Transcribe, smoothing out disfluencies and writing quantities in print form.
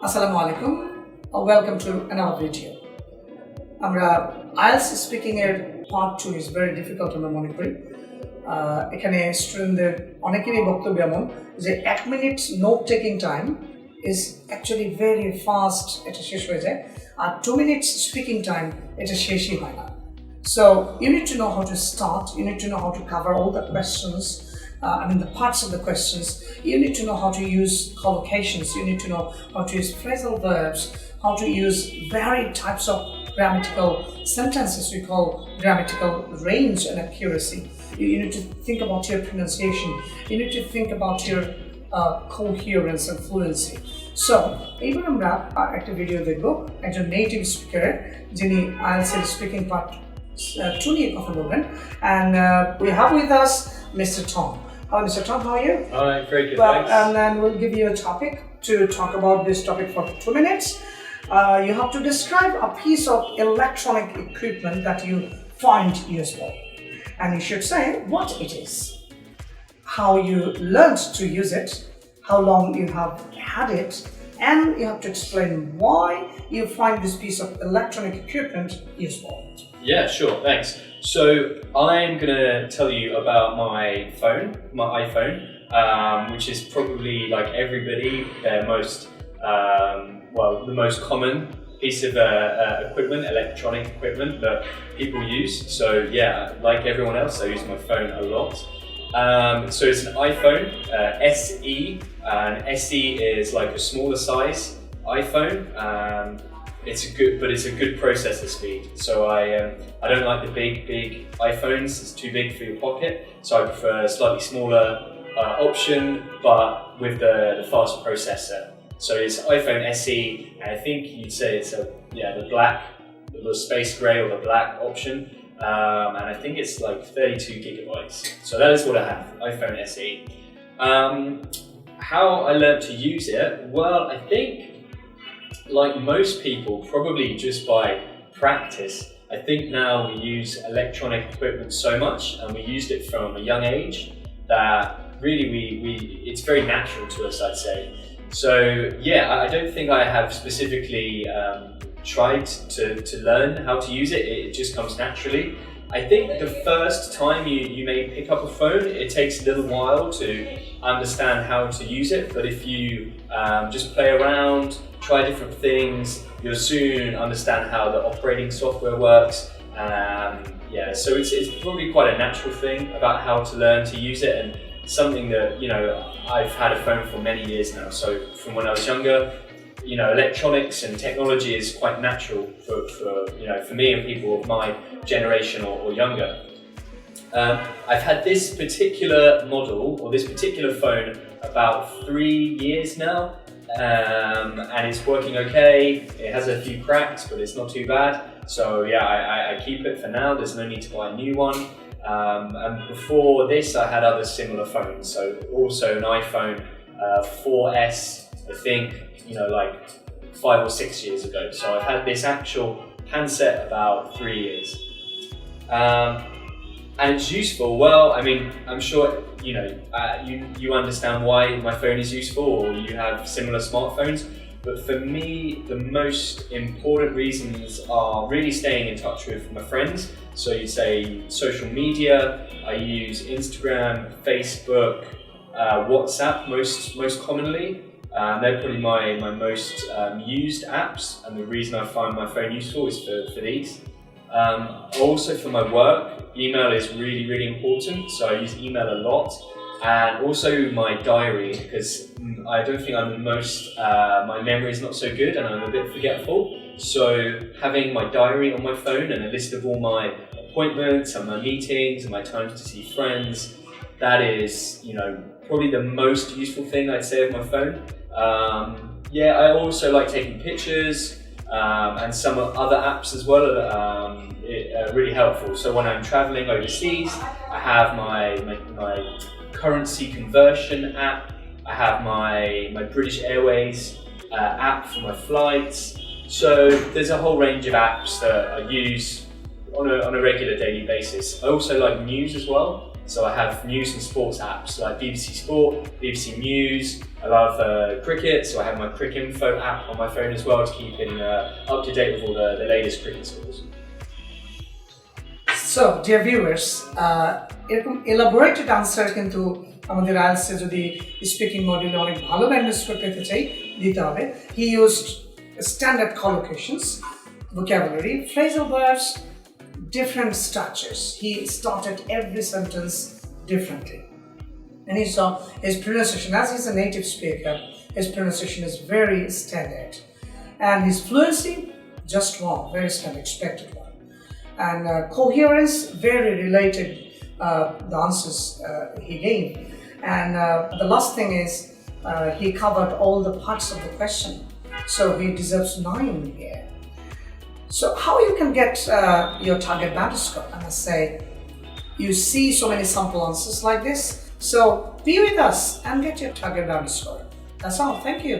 Assalamu alaikum. Welcome to another video. আমরা IELTS speaking এর part 2 is very difficult আমরা মনে করি। এখানে স্টুডেন্টদের অনেকেরই বক্তব্য এমন যে 1 minute note taking time is actually very fast, এটা শেষ হয়ে যায়, আর 2 minutes speaking time এটা শেষই হয় না। So you need to know how to start, you need to know how to cover all the questions, the parts of the questions. You need to know how to use collocations, you need to know how to use phrasal verbs, how to use varied types of grammatical sentences we call grammatical range and accuracy. You need to think about your pronunciation, you need to think about your coherence and fluency. So, এবার আমরা একটা video দেখব একজন native স্পিকারের যিনি IELTS এর speaking part 2 নিয়ে কথা বলবেন, and we have with us Mr. Tom. Hello, Mr. Tom, how are you? Hi, very good, thanks. And then we'll give you a topic to talk about this topic for 2 minutes. You have to describe a piece of electronic equipment that you find useful, and you should say what it is, how you learned to use it, how long you have had it, and you have to explain why you find this piece of electronic equipment useful. Yeah, sure, thanks. So I'm going to tell you about my phone, my iPhone, which is probably, like everybody, their most, the most common piece of equipment, electronic equipment that people use. So yeah, like everyone else, I use my phone a lot. So it's an iPhone SE, and SE is like a smaller size iPhone. It's a good processor speed. So I don't like the big iPhones. It's too big for your pocket. So I prefer a slightly smaller option, but with the fast processor. So it's iPhone SE, and I think you'd say it's the space grey or the black option. And I think it's like 32 gigabytes. So that is what I have, iPhone SE. How I learned to use it? Well, I think like most people, probably just by practice. I think now we use electronic equipment so much, and we used it from a young age, that really it's very natural to us, I'd say. So yeah, I don't think I have specifically tried to learn how to use it. It just comes naturally. I think the first time you may pick up a phone, it takes a little while to understand how to use it, but if you just play around, try different things, you'll soon understand how the operating software works. So it's probably quite a natural thing about how to learn to use it, and something that, I've had a phone for many years now. So from when I was younger, electronics and technology is quite natural for me and people of my generation or younger. I've had this particular model or this particular phone about 3 years now, and it's working okay. It has a few cracks, but it's not too bad. So yeah, I keep it for now. There's no need to buy a new one. And before this, I had other similar phones. So also an iPhone 4S, I think, like 5 or 6 years ago. So I've had this actual handset about 3 years. And it's useful. Well, I'm sure you understand why my phone is useful, or you have similar smartphones. But for me, the most important reasons are really staying in touch with my friends. So you say social media. I use Instagram, Facebook, WhatsApp most commonly. They're probably my most used apps, and the reason I find my phone useful is for these. Also for my work, email is really important, so I use email a lot, and also my diary, because I don't think I'm my memory is not so good and I'm a bit forgetful. So having my diary on my phone and a list of all my appointments and my meetings and my times to see friends, that is probably the most useful thing I'd say of my phone. I also like taking pictures, and some other apps as well are really helpful. So when I'm traveling overseas, I have my currency conversion app, I have my British Airways app for my flights. So there's a whole range of apps that I use on a regular daily basis. I also like news as well. So I have news and sports apps like BBC Sport, BBC News. I love cricket, so I have my Cricket Info app on my phone as well to keep in up to date with all the latest cricket scores. So, dear viewers, এরকম elaborated answer কিন্তু আমাদের IELTS এ যদি speaking মডিউলে অনেক ভালো manage করতে চাই দিতে হবে। He used standard collocations, vocabulary, phrasal verbs, different structures. He started every sentence differently. And he saw his pronunciation, as he's a native speaker, his pronunciation is very standard. And his fluency, just one, very standard, expected one. And coherence, very related, the answers he gave. And the last thing is, he covered all the parts of the question. So he deserves 9 here. So how you can get your target band score? And I say, you see so many sample answers like this. So be with us and get your target band score. That's all. Thank you.